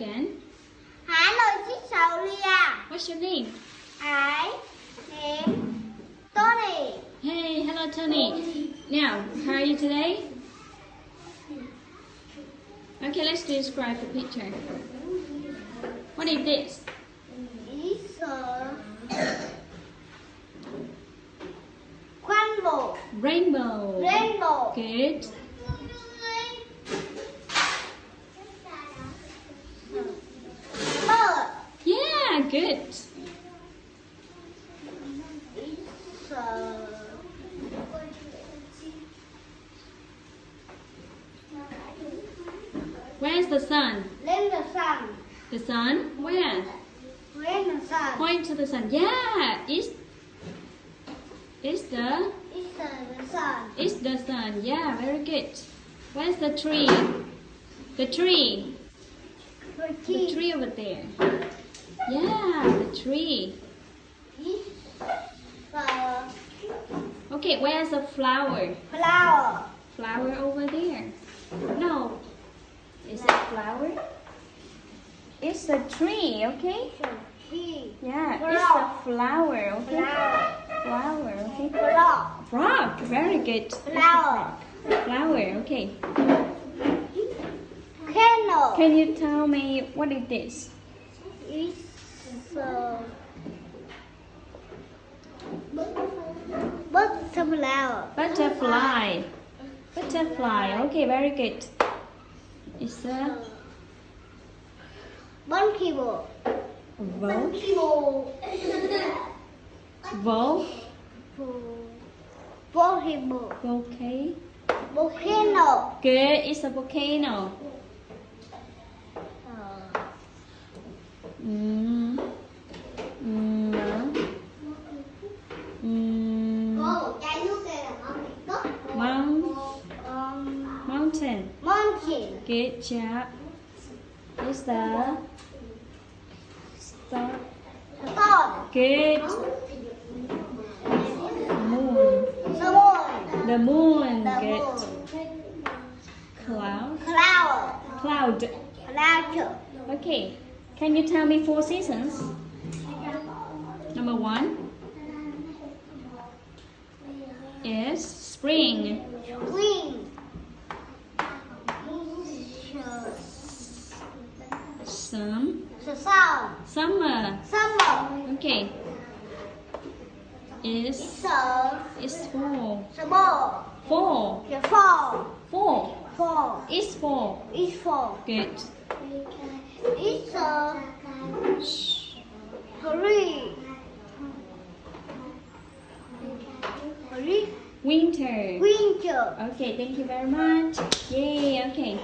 again. Hà Nội chiếc sầu lia. What's your name? I am Tony. Hey, hello Tony. Now, how are you today? Okay, let's describe the picture. What is this? It's a rainbow. Rainbow. Rainbow. Good. Bird. Yeah, good. It's a Where's the sun? lên the sun. The sun? Where? Lên the sun. Point to the sun. Yeah, it's the It's the sun. It's the sun. Yeah, very good. Where's the tree? The tree. The tree over there. Yeah, the tree. It's the Okay, where's the flower? flower. Flower over there. No. Is it flower? It's a tree, okay? Tree. Yeah, Frog. it's a flower, okay? Flower. Flower, okay? Frog. Frog, very good. Flower. Flower, okay. Candle. Can you tell me what is this? It's a butterfly. Butterfly. Butterfly, okay, very good. It's a Monkey ball. vol. Monkey ball. Vol. Volleyball. Okay. Volcano. Good, it's a volcano. Mm. Mm. Mm. Có một chai nước đây là Mount, mountain. Monkey. Good job. It's the star. Stone. Good. Moon. Someone. The moon. The Good. moon. Cloud. Flower. Cloud. Flower. Okay. Can you tell me 4 seasons? Number 1 is spring. Green. The sun. Summer. Summer. Okay. Is fall. Small. Fall. The fall. Fall. Fall. Is fall. It's fall. Good. It's a Shh. green. Green. Winter. Winter. Okay, thank you very much. Yay, okay.